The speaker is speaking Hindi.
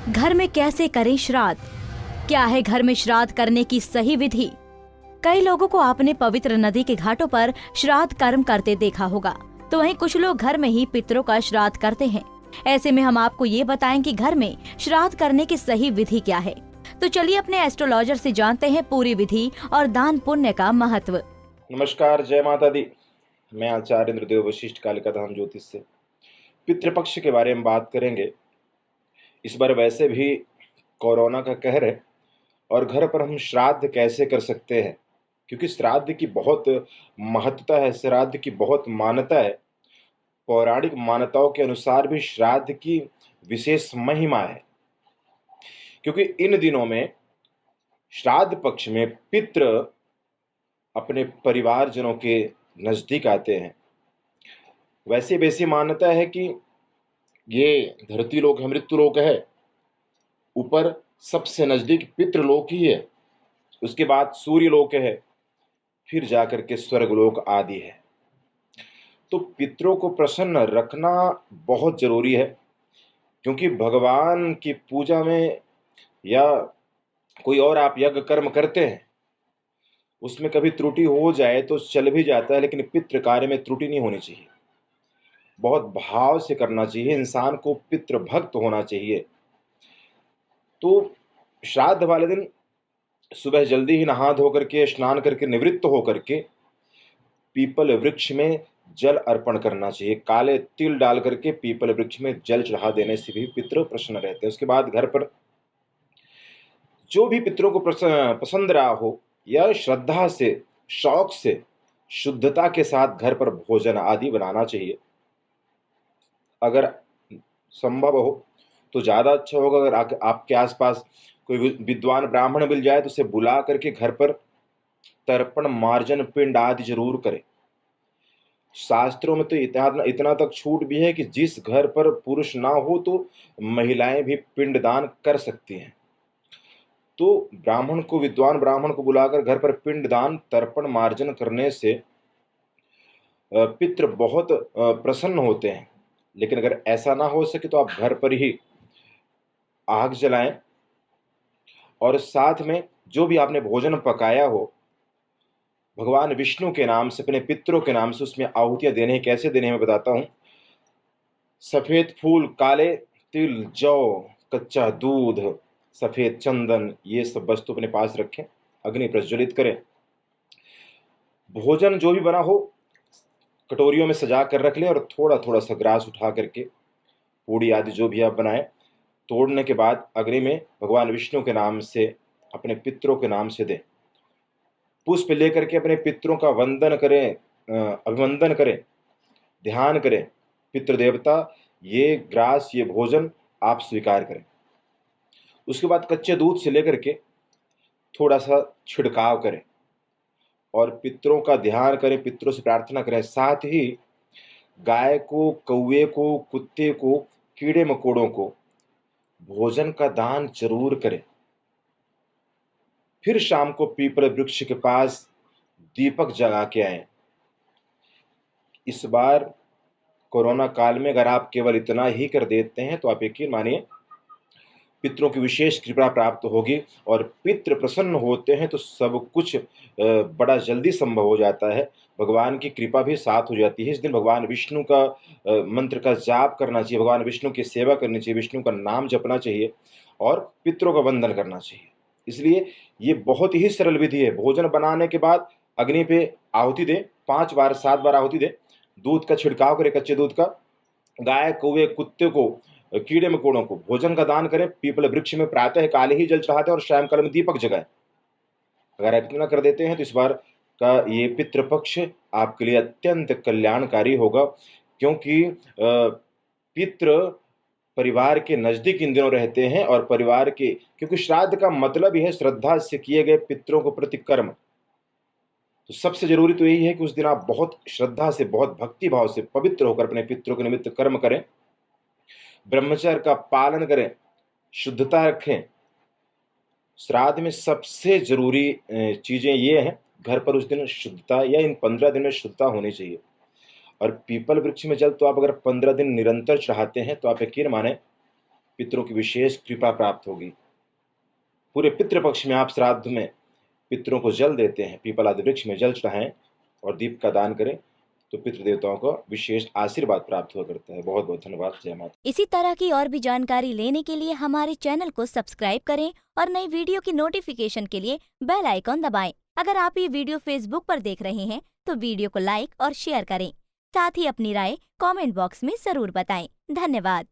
घर में कैसे करें श्राद्ध? क्या है घर में श्राद्ध करने की सही विधि? कई लोगों को आपने पवित्र नदी के घाटों पर श्राद्ध कर्म करते देखा होगा, तो वहीं कुछ लोग घर में ही पितरों का श्राद्ध करते हैं। ऐसे में हम आपको ये बताएं कि घर में श्राद्ध करने की सही विधि क्या है। तो चलिए अपने एस्ट्रोलॉजर से जानते हैं पूरी विधि और दान पुण्य का महत्व। नमस्कार, जय माता दी। मैं आचार्य इंद्रदेव वशिष्ठ कालिका धाम ज्योतिष से पितृपक्ष के बारे में बात करेंगे। इस बार वैसे भी कोरोना का कहर है और घर पर हम श्राद्ध कैसे कर सकते हैं, क्योंकि श्राद्ध की बहुत महत्ता है, श्राद्ध की बहुत मान्यता है। पौराणिक मान्यताओं के अनुसार भी श्राद्ध की विशेष महिमा है, क्योंकि इन दिनों में श्राद्ध पक्ष में पितृ अपने परिवारजनों के नज़दीक आते हैं। वैसी मान्यता है कि ये धरती लोक है, मृत्यु लोक है, ऊपर सबसे नज़दीक पितृलोक ही है, उसके बाद सूर्य लोक है, फिर जाकर के स्वर्गलोक आदि है। तो पितरों को प्रसन्न रखना बहुत ज़रूरी है, क्योंकि भगवान की पूजा में या कोई और आप यज्ञ कर्म करते हैं, उसमें कभी त्रुटि हो जाए तो चल भी जाता है, लेकिन पितृ कार्य में त्रुटि नहीं होनी चाहिए। बहुत भाव से करना चाहिए, इंसान को पितृ भक्त होना चाहिए। तो श्राद्ध वाले दिन सुबह जल्दी ही नहा धो करके स्नान करके निवृत्त होकर के पीपल वृक्ष में जल अर्पण करना चाहिए। काले तिल डाल करके पीपल वृक्ष में जल चढ़ा देने से भी पितृ प्रसन्न रहते हैं। उसके बाद घर पर जो भी पितरों को पसंद रहा हो या श्रद्धा से, शौक से, शुद्धता के साथ घर पर भोजन आदि बनाना चाहिए। अगर संभव हो तो ज़्यादा अच्छा होगा। अगर आपके आसपास कोई विद्वान ब्राह्मण मिल जाए तो उसे बुला करके घर पर तर्पण, मार्जन, पिंड आदि जरूर करें। शास्त्रों में तो इतना तक छूट भी है कि जिस घर पर पुरुष ना हो तो महिलाएं भी पिंडदान कर सकती हैं। तो विद्वान ब्राह्मण को बुलाकर घर पर पिंडदान, तर्पण, मार्जन करने से पितृ बहुत प्रसन्न होते हैं। लेकिन अगर ऐसा ना हो सके तो आप घर पर ही आग जलाएं और साथ में जो भी आपने भोजन पकाया हो, भगवान विष्णु के नाम से, अपने पितरों के नाम से उसमें आहुतियां देने हैं। कैसे देने हैं मैं बताता हूँ। सफ़ेद फूल, काले तिल, जौ, कच्चा दूध, सफ़ेद चंदन, ये सब वस्तु अपने पास रखें, अग्नि प्रज्वलित करें। भोजन जो भी बना हो कटोरियों में सजा कर रख लें और थोड़ा थोड़ा सा ग्रास उठा करके पूड़ी आदि जो भी आप बनाएं, तोड़ने के बाद अग्नि में भगवान विष्णु के नाम से, अपने पितरों के नाम से दें। पुष्प लेकर के अपने पितरों का वंदन करें, अभिवंदन करें, ध्यान करें। पितृ देवता, ये ग्रास, ये भोजन आप स्वीकार करें। उसके बाद कच्चे दूध से लेकर के थोड़ा सा छिड़काव करें और पितरों का ध्यान करें, पितरों से प्रार्थना करें। साथ ही गाय को, कौवे को, कुत्ते को, कीड़े मकोड़ों को भोजन का दान जरूर करें। फिर शाम को पीपल वृक्ष के पास दीपक जगा के आए। इस बार कोरोना काल में अगर आप केवल इतना ही कर देते हैं तो आप यकीन मानिए पितरों की विशेष कृपा प्राप्त होगी, और पितृ प्रसन्न होते हैं तो सब कुछ बड़ा जल्दी संभव हो जाता है। भगवान की कृपा भी साथ हो जाती है। इस दिन भगवान विष्णु का मंत्र का जाप करना चाहिए, भगवान विष्णु की सेवा करनी चाहिए, विष्णु का नाम जपना चाहिए और पितरों का वंदन करना चाहिए। इसलिए ये बहुत ही सरल विधि है। भोजन बनाने के बाद अग्नि पे आहुति दें, 5 बार 7 बार आहुति दें, दूध का छिड़काव करें, कच्चे दूध का, गाय, कौवे, कुत्ते को, कीड़े मकोड़ों को भोजन का दान करें। पीपल वृक्ष में प्रातः काले ही जल चढ़ाते हैं और सायंकाल में दीपक जगाएं। अगर आप इतना कर देते हैं तो इस बार का ये पितृपक्ष आपके लिए अत्यंत कल्याणकारी होगा, क्योंकि पितृ परिवार के नजदीक इन दिनों रहते हैं और परिवार के, क्योंकि श्राद्ध का मतलब ही है श्रद्धा से किए गए पितरों को प्रति कर्म। तो सबसे जरूरी तो यही है कि उस दिन आप बहुत श्रद्धा से, बहुत भक्ति भाव से पवित्र होकर अपने पितरों के निमित्त कर्म करें, ब्रह्मचर्य का पालन करें, शुद्धता रखें। श्राद्ध में सबसे जरूरी चीजें ये हैं, घर पर उस दिन शुद्धता, या इन 15 दिन में शुद्धता होनी चाहिए। और पीपल वृक्ष में जल तो आप अगर 15 दिन निरंतर चढ़ाते हैं तो आप यकीन माने पितरों की विशेष कृपा प्राप्त होगी। पूरे पितृपक्ष में आप श्राद्ध में पितरों को जल देते हैं, पीपल आदि वृक्ष में जल चढ़ाएं और दीप का दान करें तो पितृदेवताओं को विशेष आशीर्वाद प्राप्त हुआ करता है। बहुत बहुत धन्यवाद। जय माता। इसी तरह की और भी जानकारी लेने के लिए हमारे चैनल को सब्सक्राइब करें और नई वीडियो की नोटिफिकेशन के लिए बेल आइकॉन दबाएं। अगर आप ये वीडियो फेसबुक पर देख रहे हैं तो वीडियो को लाइक और शेयर करें। साथ ही अपनी राय कमेंट बॉक्स में जरूर बताएं। धन्यवाद।